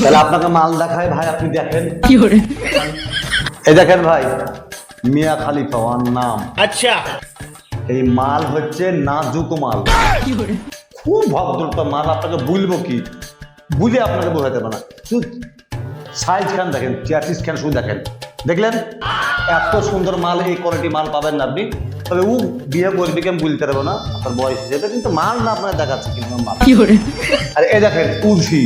তাহলে আপনাকে মাল দেখায় ভাই, আপনি দেখেন। এই দেখেন ভাই, মিয়া খালিফা ওর নাম। আচ্ছা, এই মাল হচ্ছে নাজুক মাল, খুব ভদ্রতা মাল। আপনাকে বলবো কি, বুঝে আপনাকে বোঝাতে পারে না। সাইজ খান দেখেন, চেয়ারটিস খান শুধু দেখেন, দেখলেন এত সুন্দর মাল, এই কোয়ালিটি মাল পাবেন না আপনি। তবে ও বিয়ে করবে কি আমি বলতে পারবো না আপনার বয়স হিসেবে, কিন্তু মাল না আপনাকে দেখাচ্ছে কিন্তু মাল। আর এই দেখেন উর্ফি,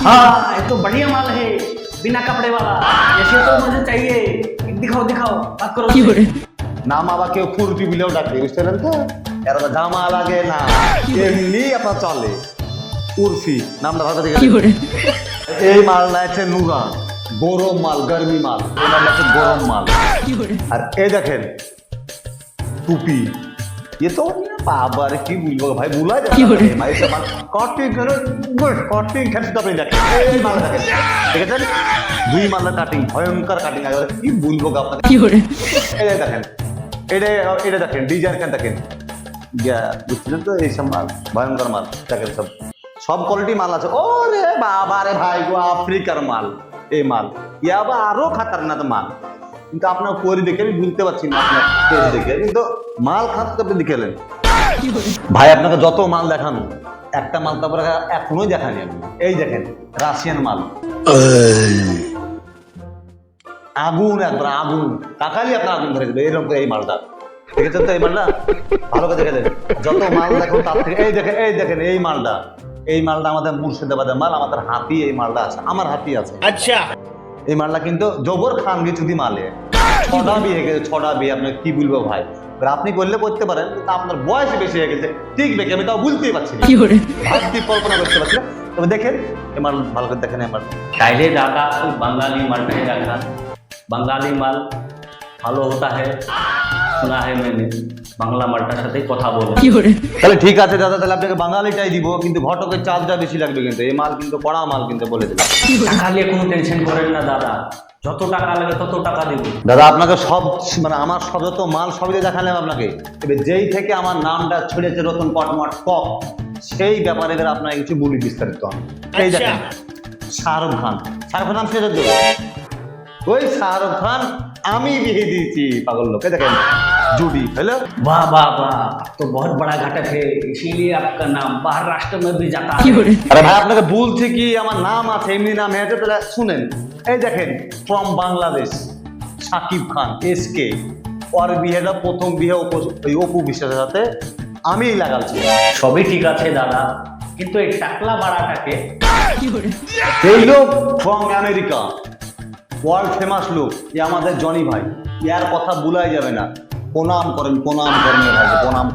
हाँ ये तो बढ़िया माल है, बिना कपड़े वाला, ऐसे तो मुझे चाहिए। दिखाओ दिखाओ, बात करो। নাম আবার কেউ খুরপি বলেও ডাকে, বুঝতে পারেন তো? এর আবার জামা লাগে না, এমনি আপনার চলে। উর্ফি নামটা ভালো দেখে। এই মালটা হচ্ছে নুরা, গরম মাল, গরমি মাল। এই মালটা হচ্ছে গরম মাল। আর এই দেখেন টুপি, ये तो বাবার কি বলবো ভাই, ভুলা যাচ্ছে ভাই। সব কটিং কটিং খেতে তো আপনি দেখেন, এই মাল দেখেন, দেখেছেন দুই মালটা কাটিং, ভয়ঙ্কর কাটিং। আর কি বলবো আপনাকে, এই দেখেন, এটা দেখেন ডিজাইন কেন দেখেন, বুঝছিলেন তো? এইসব মাল ভয়ঙ্কর মাল দেখেন, সব সব কোয়ালিটি মাল আছে। ওরে বাবা রে ভাই গো, আফ্রিকার মাল এই মাল, ইয়াবা আরো খাতারনাক মাল। কিন্তু আপনার পরি দেখে আমি বুঝতে পারছি না, আপনার পেজ দেখে কিন্তু মাল খাতে আপনি দেখেলেন। ভাই আপনাকে যত মাল দেখানো, একটা মাল তারপরে এখনোই দেখানি আমি। এই দেখেন রাশিয়ান মাল, আগুন, একবার আগুন, তাকালি আপনার আগুন ধরে যাবে এরকম। এই মালটা দেখেছেন তো? এই মালটা ভালো করে দেখে দেন, যত মাল দেখুন তার থেকে। এই দেখেন, এই দেখেন এই মালটা, এই মালটা আমাদের মুর্শিদাবাদের মাল, আমাদের হাতি এই মালটা আছে, আমার হাতি আছে। अच्छा, এই মালটা কিন্তু জবর খান গেছুদি মালে, ছটা বিয়ে গেছে, ছটা বিয়ে। আপনাকে কি বলবো ভাই, আপনি করলে করতে পারেন, কিন্তু আপনার বয়স বেশি হয়ে গেছে, ঠিক দেখে আমি তাও বুঝতেই পারছি না, ভাবতে কল্পনা করতে পারছি না। তবে দেখেন এই মাল ভালো করে দেখেন। এই মাল पहले दादा बंगाली मालटाई रखा, बंगाली माल ভালো होता है, सुना है मैंने। বাংলা মালটার সাথে কথা বলে। তাহলে ঠিক আছে দাদা, তাহলে আপনাকে বাঙালিটাই দিব, কিন্তু ঘটকের চার্জটা বেশি লাগবে। কিন্তু এই মাল কিন্তু কড়া মাল, কিন্তু বলে দিলাম। টাকা নিয়ে কোনো টেনশন করেন না দাদা, যত টাকা লাগে তত টাকা দেব দাদা। আপনাকে সব মানে আমার সব যত মাল সবই দেখালাম আপনাকে। এবার যেই থেকে আমার নামটা ছড়িয়েছে রতন কটমট কক, সেই ব্যাপারে এবার আপনাকে কিছু বলি বিস্তারিত। এই দেখেন শাহরুখ খান, শাহরুখ খান নাম শুনেছেন তো? ওই শাহরুখ খান আমি বিয়ে দিয়েছি, পাগল লোক। দেখেন জুডি, হ্যালো। वाह वाह वाह, तो बहुत बड़ा घटक है, इसीलिए आपका नाम बाहर राष्ट्र में भी जाता है। আরে ভাই আপনাকে বলছি কি, আমার নাম আছে, এমনি নাম হয়েছে। তাহলে শুনেন, এই দেখেন ফ্রম বাংলাদেশ সাকিব খান এসকে, ওর বিয়েটা প্রথম বিয়ে ওই অপু বিশ্বাসের সাথে আমি লাগাচ্ছি। সবই ঠিক আছে দাদা, কিন্তু এই টাকলা বাড়াটাকে এই লোক ফ্রম আমেরিকা, ওয়ার্ল্ড ফেমাস লোক, এ আমাদের জনি ভাই, ইয়ার কথা ভুলাই যাবে না। প্রণাম করেন, প্রণাম করেন ভাই, প্রণাম।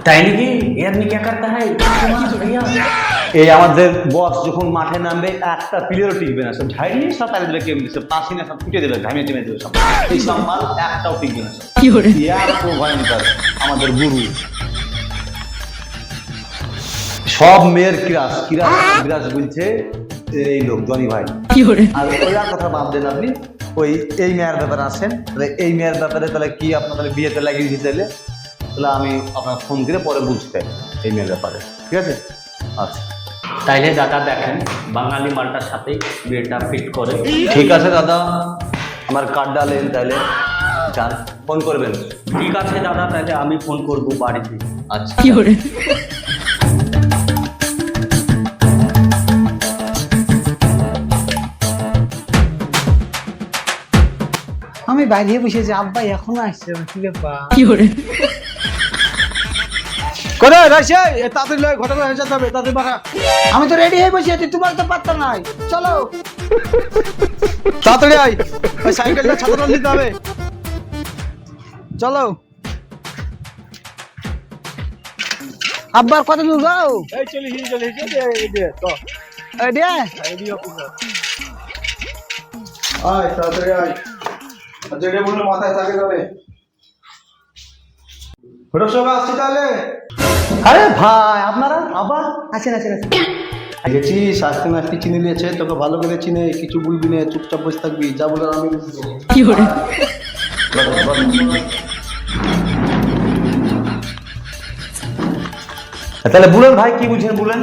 তাই নাকি? এর নি কে করতা है? এই আমাদের বস যখন মাঠে নামবে, একটা প্লেয়ারও টিকবে না, সব ঝাড়ি নিয়ে সব তাড়িয়ে দেবে, কেমনি সব পাশি না সব ফুটে দেবে, ঘামিয়ে টেমে দেবে সব। এই সব মাল একটাও টিকবে না সব। ইয়ার তো ভয়ঙ্কর আমাদের গুরু, সব মেয়ের কিরাস কিরাস বিরাজ বলছে এই লোক জনি ভাই। আর ওই আর কথা বাদ দেন আপনি, ওই এই মেয়ের ব্যাপারে আসেন। তাহলে এই মেয়ের ব্যাপারে তাহলে কি আপনার তাহলে বিয়েতে লাগিয়ে দিতে চাইলে, তাহলে আমি আপনার ফোন করে পরে বুঝতে এই মেয়ের ব্যাপারে, ঠিক আছে? আচ্ছা তাইলে দাদা দেখেন বাঙালি মালটার সাথে বিয়েটা ফিট করে। ঠিক আছে দাদা, আমার কার্ডটা নেন, তাহলে যান, ফোন করবেন। ঠিক আছে দাদা, তাহলে আমি ফোন করব বাড়িতে। আচ্ছা আমি বাইরে বসেছি, আব্বা এখনো আসছে না, কি ব্যাপার? করে রাইছে তাড়াতাড়ি লয়, ঘটনা হয়ে যেতে হবে, তাড়াতাড়ি বাড়া। আমি তো রেডি হয়ে বসে আছি, তোমার তো পাত্তা নাই। চলো তাড়াতাড়ি আয়, ওই সাইকেলটা ছাত্র নিতে হবে। চলো। আব্বার কত দূর যাও? এই চলি এই দে তো। এই দে। আয় তাড়াতাড়ি আয়, যেটা বললে মাথায় থাকে যাবে। ঘটক সব আসছি তাহলে। আরে ভাই আপনারা আবার আসেন আসেন আসেন। গেছিস, আসতে না আসতে চিনে নিয়েছে, তোকে ভালো করে চিনে, কিছু বলবি না, চুপচাপ বসে থাকবি, যা বলার আমি বুঝবো। তাহলে বলেন ভাই, কি বুঝেন বলেন।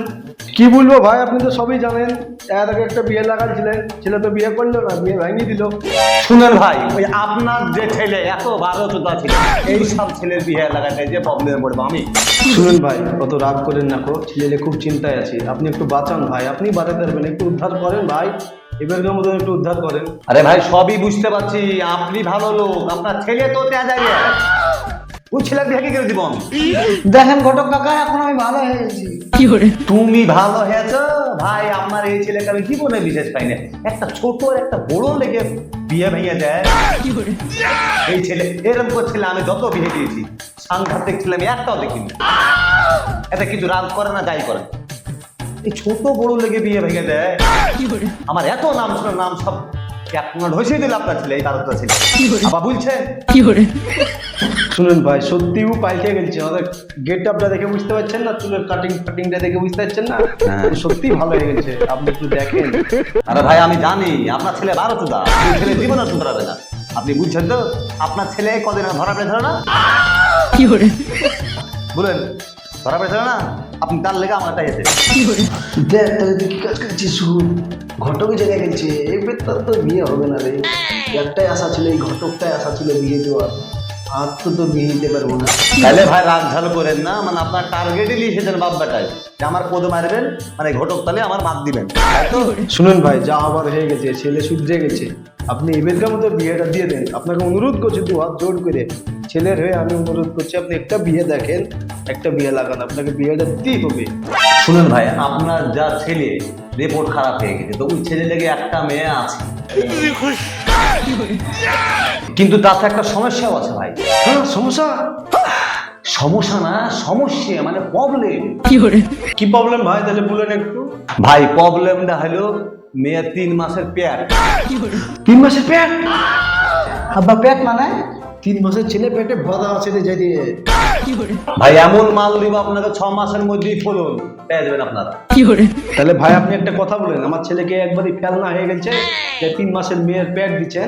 কি বলবো ভাই, আপনি তো সবই জানেন। এর আগে একটা বিয়ে লাগাচ্ছিলেন, ছেলে তো বিয়ে করলো না, বিয়ে ভাঙিয়ে দিল। শুনেন ভাই, ওই আপনার যে ছেলে এত বারো চোদ্দা ছিল, এই সব ছেলের বিয়ে লাগাতে যে প্রবলেমে পড়বো আমি। শুনুন ভাই, কত রাগ করেন না কো, ছেলে খুব চিন্তায় আছি, আপনি একটু বাঁচান ভাই, আপনি বাঁচাতে পারবেন, একটু উদ্ধার করেন ভাই, এবারকার মতন একটু উদ্ধার করেন। আরে ভাই সবই বুঝতে পারছি, আপনি ভালো লোক, আপনার ছেলে তো তেজাই ওই ছেলের বিয়ে কি করে দিব আমি? দেখেন ঘটক কাকা, এখন আমি ভালো হয়ে গেছি। তুমি ভালো হয়েছ ভাই, আমার এই ছেলেকে আমি জীবনে বিশেষ পাই না। একটা ছোট আর একটা বড় লেগে বিয়ে ভেঙে দেয়। এই ছেলে এরকম ছেলে আমি যত বিয়ে দিয়েছি, সাংঘাতিক ছেলে আমি একটাও দেখিনি। এটা কিছু রাগ করে না, যাই করে, এই ছোট বড় লেগে বিয়ে ভেঙে দেয়। আমার এত নাম শুনে নাম সব এক মিনিট হয়েছে দিল আপনার ছেলে, এই তারটা ছেলে আবার বলছে। শুনুন ভাই, সত্যিও পাল্টে গেছে, আমাদের গেট আপটা দেখে বুঝতে পারছেন না, চুলের কাটিংটা দেখে বুঝতে পারছেন না, সত্যি ভালো হয়ে গেছে, আপনি একটু দেখেন। আরে ভাই আমি জানি আপনার ছেলে 12 চোদা, এই ছেলে জীবনে শুধরাবে না। আপনি বুঝছেন তো, আপনার ছেলে কদিন আগে ধরা পড়েছিল না? বলেন ধরা পড়েছিল না? আপনি তার লেগে আমার একটা হেঁটে দেখ তাহলে তুই কি কাজ করছিস, ঘটকে জায়গায় গেছে, এবার তার তো বিয়ে হবে না রে, একটাই আশা ছিল, এই ঘটকটাই আশা ছিল বিয়ে দেওয়ার, আর তো বিয়ে দিতে পারবো না। তাহলে ভাই রাগ ঝাল করেন না, মানে আপনার টার্গেটই নিয়ে এসেছেন বাপ বেটায় যে আমার কোদ মারবেন, মানে ঘটক তালে আমার বাদ দিবেন, তাই তো? শুনুন ভাই, যা আবার হয়ে গেছে, ছেলে শুধরে গেছে, আপনি এবারকার মতো বিয়েটা দিয়ে দেন, আপনাকে অনুরোধ করছি, দু হাত জোর করে ছেলের হয়ে আমি অনুরোধ করছি, আপনি একটা বিয়ে দেখেন, একটা বিয়ে লাগান, আপনাকে বিয়েটা দিতেই হবে। শুনুন ভাই, আপনার যা ছেলে রিপোর্ট খারাপ হয়ে গেছে, তো ওই ছেলে লেগে একটা মেয়ে আছে, কিন্তু তাতে একটা সমস্যাও আছে ভাই। হ্যাঁ, সমস্যা? সমস্যা না, সমস্যা মানে প্রবলেম। কি প্রবলেম ভাই, তাহলে বলেন একটু। ভাই প্রবলেমটা হলো মেয়ের 3 মাসের পেট। 3 মাসের পেট? আব্বা পেট মানে? 3 মাসের ছেলে পেটে ভরা আছে রে, যাই দিয়ে ভাই এমন মাল দিব আপনাকে 6 মাসের মধ্যেই ফলন পেয়ে যাবেন আপনারা। তাহলে ভাই আপনি একটা কথা বলেন, আমার ছেলেকে একবারই ফেলনা হয়ে গেছে যে 3 মাসের মেয়ের পেট দিচ্ছে,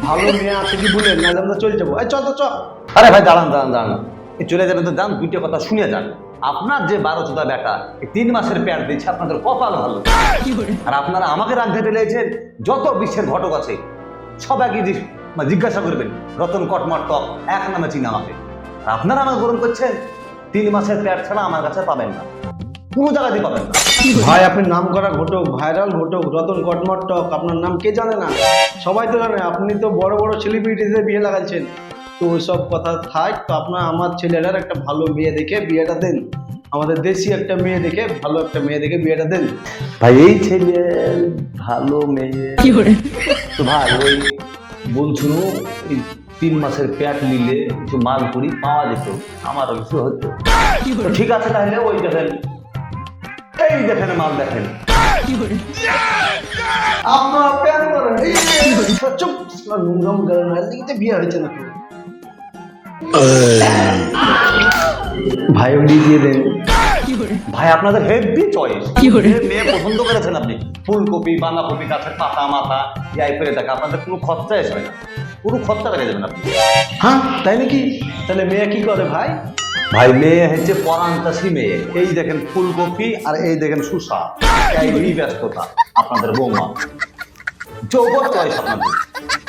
ভালো মেয়ে আছে কি বলেন, নাহলে আমরা চলে যাবো। এই চল তো চল। আরে ভাই দাঁড়ান দাঁড়ান দাঁড়ান, এই চলে যাবেন তো যান, দুইটা কথা শুনে যান। আপনার যে 12 চোদা বেটা এই 3 মাসের পেট দিচ্ছে, আপনাদের কপাল ভালো। আর আপনারা আমাকে রাখতে পেরেছেন, যত বিশ্বের ঘটক আছে সবাইকে জিজ্ঞাসা করবেন, রতন কটমট টক এক নামে চিনা আমাকে। আর আপনারা আমাকে গ্রহণ করছেন, 3 মাসের পেট ছাড়া আমার কাছে পাবেন না, কোনো জায়গাতেই পাবেন না। ভাই আপনি নাম করা ঘটক, ভাইরাল ঘটক, রতন কটমট টক, আপনার নাম কে জানে না? সবাই তো জানে, আপনি তো বড় বড় সেলিব্রিটিদের বিয়ে লাগাচ্ছেন, তো ওইসব কথা থাক, তো আপনার আমার ছেলেটার একটা ভালো মেয়ে দেখে বিয়েটা দেন, আমাদের দেশি একটা মেয়ে দেখে, ভালো একটা মেয়ে দেখে বিয়েটা দেন। ভাই এই ছেলে ভালো মেয়ে তো ভাই, ওই বলছিল এই 3 মাসের পেট নিলে কিছু মাল করি পাওয়া যেত, আমার কিছু হতো। তো ঠিক আছে, তাহলে ওই দেখেন, এই দেখেন মাল দেখেন। আপনার প্যান করেন, চুপ, নোংরাম করেন, এদিকে বিয়ে হয়েছে নাকি? ভাই ওই দিয়ে দেন। ভাই আপনাদের হেভি চয়েস, মেয়ে পছন্দ করেছেন আপনি, ফুলকপি বাঁধাকপি গাছের পাতা মাথা ইয়াই করে থাকে, আপনাদের কোনো খরচা এসে না, পুরো খরচা রেখে যাবেন আপনি। হ্যাঁ তাই নাকি? তাহলে মেয়ে কি করে ভাই? ভাই মেয়ে হচ্ছে পরান্তাসী মেয়ে, এই দেখেন ফুলকপি আর এই দেখেন সুসা, এই ব্যস্ততা আপনাদের বৌমা, যৌবন চয়েস আপনাদের।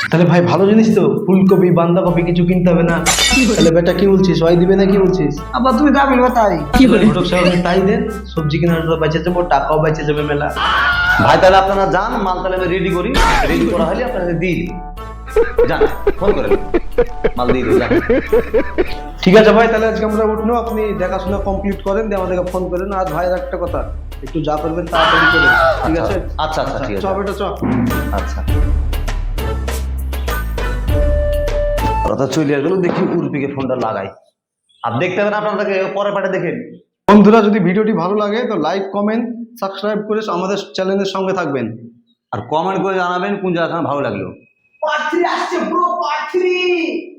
তাহলে ভাই ভালো জিনিস তো, ফুলকপি বাঁধাকপি কিছু কিনতে হবে না। তাহলে বেটা কি বলছিস, সবাই দিবে না কি বলছিস? আব্বা তুমি যা বলবে তাই। ঘটক সাহেব আপনি তাই দেন, সবজি কেনার বেঁচে যাবো, টাকাও বেঁচে যাবে মেলা। ভাই তাহলে আপনারা যান, মাল তাহলে আমি রেডি করি, রেডি করা হলে আপনাদের দিই যান, ফোন করেন, মাল দিয়ে দিন। ঠিক আছে ভাই, তাহলে আজকে আমরা উঠলো, আপনি দেখাশোনা কমপ্লিট করেন, দিয়ে আমাদেরকে ফোন করেন। আর ভাইয়ের একটা কথা, একটু যা করবেন তাড়াতাড়ি করেন, ঠিক আছে? আচ্ছা আচ্ছা ঠিক চ আছে, বেটা চ। আচ্ছা কথা চলে আসলো, দেখি উর্পিকে ফোনটা লাগাই, আর দেখতে হবে না আপনাদেরকে পরে পাঠে দেখেন। বন্ধুরা যদি ভিডিওটি ভালো লাগে তো লাইক কমেন্ট সাবস্ক্রাইব করে আমাদের চ্যানেলের সঙ্গে থাকবেন, আর কমেন্ট করে জানাবেন কোন জায়গা ভালো লাগলো। পার্ট 3 আসছে ব্রো, পার্ট 3।